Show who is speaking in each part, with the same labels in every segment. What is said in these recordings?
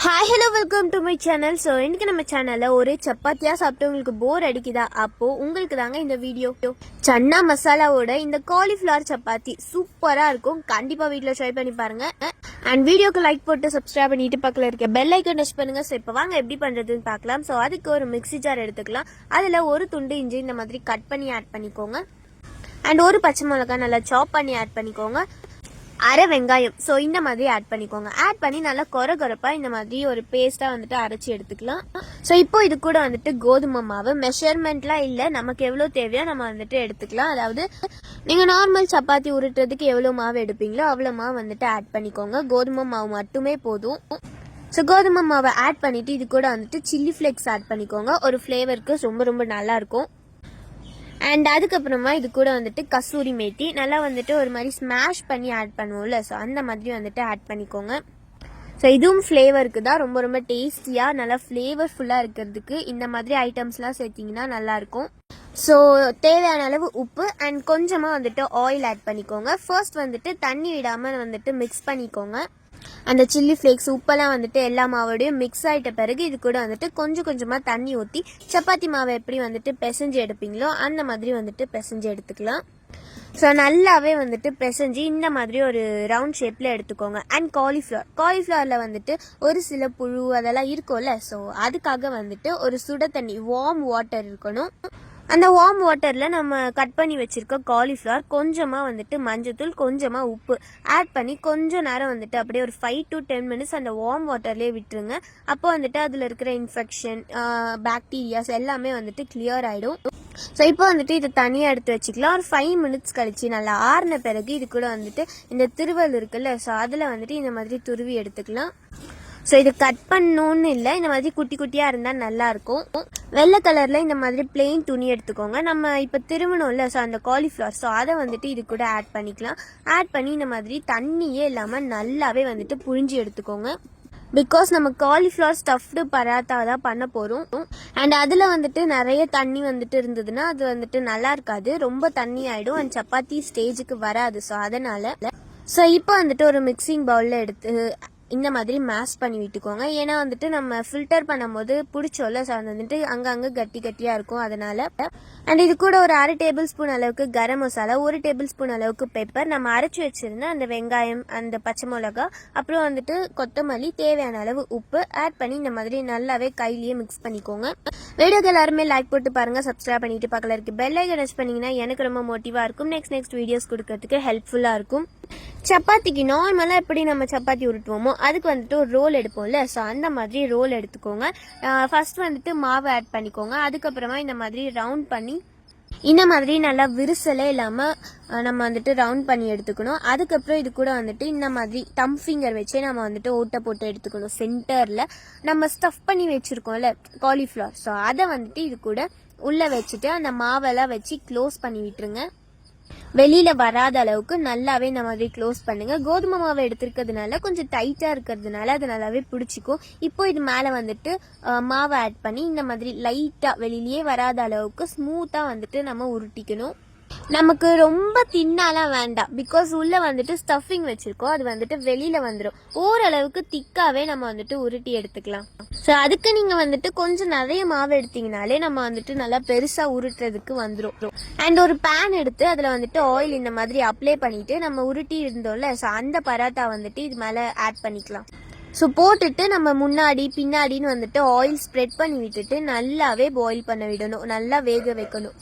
Speaker 1: Hi hello welcome to my channel. So இன்னைக்கு நம்ம சேனலில் ஒரு சப்பாத்தியாக சாப்பிட்டு உங்களுக்கு போர் அடிக்குதா? அப்போது உங்களுக்கு தாங்க இந்த வீடியோ. சன்னா மசாலாவோட இந்த காலிஃப்ளவர் சப்பாத்தி சூப்பராக இருக்கும். கண்டிப்பாக வீட்டில் ட்ரை பண்ணி பாருங்கள். அண்ட் வீடியோக்கு லைக் போட்டு சப்ஸ்கிரைப் பண்ணிட்டு பக்கத்தில் இருக்க பெல் ஐக்கன் டச் பண்ணுங்கள். ஸோ இப்போ வாங்க எப்படி பண்ணுறதுன்னு பார்க்கலாம். ஸோ அதுக்கு ஒரு மிக்ஸி ஜார் எடுத்துக்கலாம். அதில் ஒரு துண்டு இஞ்சி இந்த மாதிரி கட் பண்ணி ஆட் பண்ணிக்கோங்க. அண்ட் ஒரு பச்சை மிளகாய் நல்லா சாப் பண்ணி ஆட் பண்ணிக்கோங்க. அரை வெங்காயம் ஸோ இந்த மாதிரி ஆட் பண்ணிக்கோங்க. ஆட் பண்ணி நல்லா கொரப்பாக இந்த மாதிரி ஒரு பேஸ்ட்டாக வந்துட்டு அரைச்சி எடுத்துக்கலாம். ஸோ இப்போ இது கூட வந்துட்டு கோதுமை மாவு மெஷர்மெண்ட்லாம் இல்லை, நமக்கு எவ்வளோ தேவையோ நம்ம வந்துட்டு எடுத்துக்கலாம். அதாவது நீங்கள் நார்மல் சப்பாத்தி உருட்டுறதுக்கு எவ்வளோ மாவு எடுப்பீங்களோ அவ்வளோ மாவு வந்துட்டு ஆட் பண்ணிக்கோங்க. கோதுமை மாவு மட்டுமே போதும். ஸோ கோதுமை மாவை ஆட் பண்ணிவிட்டு இது கூட வந்துட்டு சில்லி ஃப்ளேக்ஸ் ஆட் பண்ணிக்கோங்க. ஒரு ஃப்ளேவருக்கு ரொம்ப நல்லாயிருக்கும். அண்ட் அதுக்கப்புறமா இது கூட வந்துட்டு கசூரி மேத்தி நல்லா வந்துட்டு ஒரு மாதிரி ஸ்மாஷ் பண்ணி ஆட் பண்ணுவோம்ல, ஸோ அந்த மாதிரி வந்துட்டு ஆட் பண்ணிக்கோங்க. ஸோ இதுவும் ஃப்ளேவருக்கு தான், ரொம்ப டேஸ்டியாக நல்லா ஃப்ளேவர்ஃபுல்லாக இருக்கிறதுக்கு இந்த மாதிரி ஐட்டம்ஸ்லாம் சேர்த்திங்கன்னா நல்லாயிருக்கும். ஸோ தேவையான அளவு உப்பு அண்ட் கொஞ்சமாக வந்துட்டு ஆயில் ஆட் பண்ணிக்கோங்க. ஃபர்ஸ்ட் வந்துட்டு தண்ணி விடாமல் வந்துட்டு மிக்ஸ் பண்ணிக்கோங்க. அந்த சில்லி ஃப்ளேக்ஸ் உப்பெல்லாம் வந்துட்டு எல்லா மாவோடையும் மிக்ஸ் ஆகிட்ட பிறகு இது கூட வந்துட்டு கொஞ்சமாக தண்ணி ஊற்றி சப்பாத்தி மாவை எப்படி வந்துட்டு பிசைஞ்சு எடுப்பீங்களோ அந்த மாதிரி வந்துட்டு பிசைஞ்சு எடுத்துக்கலாம். ஸோ நல்லாவே வந்துட்டு பிசைஞ்சு இந்த மாதிரி ஒரு ரவுண்ட் ஷேப்பில் எடுத்துக்கோங்க. அண்ட் காலிஃப்ளவரில் வந்துட்டு ஒரு சில புழு அதெல்லாம் இருக்கும்ல, ஸோ அதுக்காக வந்துட்டு ஒரு சுட தண்ணி வார்ம் வாட்டர் இருக்கணும். அந்த வார்ம் வாட்டரில் நம்ம கட் பண்ணி வச்சுருக்க காலிஃப்ளவர் கொஞ்சமாக வந்துட்டு மஞ்சத்தூள் கொஞ்சமாக உப்பு ஆட் பண்ணி கொஞ்சம் நேரம் வந்துட்டு அப்படியே ஒரு 5 to 10 minutes அந்த வார்ம் வாட்டர்லேயே விட்டுருங்க. அப்போ வந்துட்டு அதில் இருக்கிற இன்ஃபெக்ஷன் பாக்டீரியாஸ் எல்லாமே வந்துட்டு கிளியர் ஆகிடும். ஸோ இப்போ வந்துட்டு இதை தனியாக எடுத்து வச்சுக்கலாம். ஒரு 5 minutes கழிச்சு நல்லா ஆறின பிறகு இது கூட வந்துட்டு இந்த திருவல் இருக்குல்ல, ஸோ அதில் வந்துட்டு இந்த மாதிரி துருவி எடுத்துக்கலாம். ஸோ இது கட் பண்ணணும்னு இல்லை, இந்த மாதிரி குட்டியாக இருந்தால் நல்லாயிருக்கும். வெள்ளை கலரில் இந்த மாதிரி பிளெயின் துணி எடுத்துக்கோங்க. நம்ம இப்போ திருவணும்ல, ஸோ அந்த காலிஃப்ளவர், ஸோ அதை வந்துட்டு இது கூட ஆட் பண்ணிக்கலாம். ஆட் பண்ணி இந்த மாதிரி தண்ணியே இல்லாமல் நல்லாவே வந்துட்டு புழிஞ்சு எடுத்துக்கோங்க. பிகாஸ் நம்ம காலிஃப்ளவர் ஸ்டஃப்டு பராத்தா தான் பண்ண போகிறோம். அண்ட் அதில் வந்துட்டு நிறைய தண்ணி வந்துட்டு இருந்ததுன்னா அது வந்துட்டு நல்லா இருக்காது, ரொம்ப தண்ணி ஆகிடும் அண்ட் சப்பாத்தி ஸ்டேஜுக்கு வராது. ஸோ அதனால் இப்போ வந்துட்டு ஒரு மிக்சிங் பவுலில் எடுத்து இந்த மாதிரி மேஷ் பண்ணி விட்டுக்கோங்க. ஏன்னா வந்துட்டு நம்ம ஃபில்டர் பண்ணும்போது பிடிச்சோல்ல, ஸோ அது வந்துட்டு அங்கங்கே கட்டியாக இருக்கும் அதனால. அண்ட் இது கூட ஒரு 1/2 டேபிள் ஸ்பூன் அளவுக்கு கரம் மசாலா, 1 டேபிள் ஸ்பூன் அளவுக்கு பெப்பர், நம்ம அரைச்சி வச்சிருந்த அந்த வெங்காயம் அந்த பச்சை மிளகா, அப்புறம் வந்துட்டு கொத்தமல்லி, தேவையான அளவு உப்பு ஆட் பண்ணி இந்த மாதிரி நல்லாவே கையிலேயே மிக்ஸ் பண்ணிக்கோங்க. வீடியோக்கு எல்லாருமே லைக் போட்டு பாருங்கள், சப்ஸ்கிரைப் பண்ணிட்டு பக்கத்தில் இருக்கு பெல் ஐக்கன் டச் பண்ணிங்கன்னா எனக்கு ரொம்ப மோட்டிவாக இருக்கும். நெக்ஸ்ட் வீடியோஸ் கொடுக்கறதுக்கு ஹெல்ப்ஃபுல்லாக இருக்கும். சப்பாத்திக்கு நார்மலாக எப்படி நம்ம சப்பாத்தி உருட்டுவோமோ அதுக்கு வந்துட்டு ஒரு ரோல் எடுப்போம்ல, ஸோ அந்த மாதிரி ரோல் எடுத்துக்கோங்க. ஃபர்ஸ்ட் வந்துட்டு மாவு ஆட் பண்ணிக்கோங்க. அதுக்கப்புறமா இந்த மாதிரி ரவுண்ட் பண்ணி இந்த மாதிரி நல்லா விரிசலே இல்லாமல் நம்ம வந்துட்டு ரவுண்ட் பண்ணி எடுத்துக்கணும். அதுக்கப்புறம் இது கூட வந்துட்டு இந்த மாதிரி தம் ஃபிங்கர் வச்சே நம்ம வந்துட்டு ஓட்டை போட்டு எடுத்துக்கணும். சென்டரில் நம்ம ஸ்டஃப் பண்ணி வச்சுருக்கோம்ல காலிஃப்ளவர், ஸோ அதை வந்துட்டு இது கூட உள்ளே வச்சுட்டு அந்த மாவெல்லாம் வச்சு க்ளோஸ் பண்ணி விட்டுருங்க. வெளியில வராத அளவுக்கு நல்லாவே இந்த மாதிரி க்ளோஸ் பண்ணுங்க. கோதுமை மாவை எடுத்துருக்கிறதுனால கொஞ்சம் டைட்டா இருக்கிறதுனால அது நல்லாவே பிடிச்சிக்கும். இப்போ இது மேலே வந்துட்டு மாவை ஆட் பண்ணி இந்த மாதிரி லைட்டா வெளியிலேயே வராத அளவுக்கு ஸ்மூத்தா வந்துட்டு நம்ம உருட்டிக்கணும். நமக்கு ரொம்ப தின்னாலாம் வேண்டாம், பிகாஸ் உள்ள வந்துட்டு ஸ்டஃபிங் வச்சிருக்கோம், அது வந்துட்டு வெளியில வந்துடும். ஓரளவுக்கு திக்காவே நம்ம வந்துட்டு உருட்டி எடுத்துக்கலாம். ஸோ அதுக்கு நீங்க வந்துட்டு கொஞ்சம் நிறைய மாவு எடுத்தீங்கனாலே நம்ம வந்துட்டு நல்லா பெருசா உருட்டுறதுக்கு வந்துடும். அண்ட் ஒரு பேன் எடுத்து அதுல வந்துட்டு ஆயில் இந்த மாதிரி அப்ளை பண்ணிட்டு நம்ம உருட்டி இருந்தோம்ல, ஸோ அந்த பராத்தா வந்துட்டு இது மேல ஆட் பண்ணிக்கலாம். ஸோ போட்டுட்டு நம்ம முன்னாடி பின்னாடின்னு வந்துட்டு ஆயில் ஸ்ப்ரெட் பண்ணி விட்டுட்டு நல்லாவே பாயில் பண்ண விடணும், நல்லா வேக வைக்கணும்.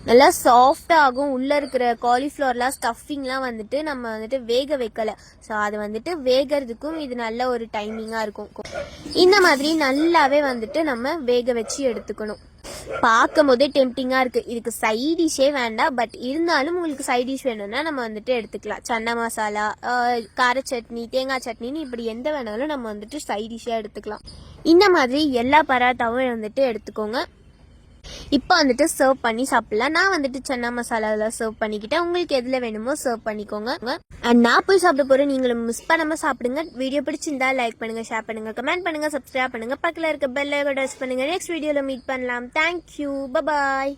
Speaker 1: நல்லா சாஃப்டாகும். உள்ளே இருக்கிற காலிஃப்ளவர்லாம் ஸ்டஃபிங்லாம் வந்துட்டு நம்ம வந்துட்டு வேக வைக்கலை, ஸோ அது வந்துட்டு வேகிறதுக்கும் இது நல்ல ஒரு டைமிங்காக இருக்கும். இந்த மாதிரி நல்லாவே வந்துட்டு நம்ம வேக வச்சு எடுத்துக்கணும். பார்க்கும் போதே டெம்டிங்காக இருக்குது. இதுக்கு சைட் டிஷ்ஷே வேண்டாம், பட் இருந்தாலும் உங்களுக்கு சைட் டிஷ் வேணும்னா நம்ம வந்துட்டு எடுத்துக்கலாம். சன்னா மசாலா, கார சட்னி, தேங்காய் சட்னின்னு இப்படி எந்த வேணாலும் நம்ம வந்துட்டு சைட் டிஷ்ஷாக எடுத்துக்கலாம். இந்த மாதிரி எல்லா பராத்தாவும் வந்துட்டு எடுத்துக்கோங்க. இப்போ வந்துட்டு சர்வ் பண்ணி சாப்பிடலாம். நான் வந்துட்டு சன்னா மசாலாவில் சர்வ் பண்ணிக்கிட்டேன். உங்களுக்கு எதில் வேணுமோ சர்வ் பண்ணிக்கோங்க. அண்ட் நான் போய் சாப்பிட போகிறேன், நீங்களும் மிஸ் பண்ணாமல் சாப்பிடுங்க. வீடியோ பிடிச்சிருந்தா லைக் பண்ணுங்கள், ஷேர் பண்ணுங்கள், கமெண்ட் பண்ணுங்கள், சப்ஸ்கிரைப் பண்ணுங்கள், பக்கத்தில் இருக்க பெல் ஐகானை ப்ரெஸ் பண்ணுங்கள். நெக்ஸ்ட் வீடியோவில் மீட் பண்ணலாம். தேங்க்யூ, பாய்.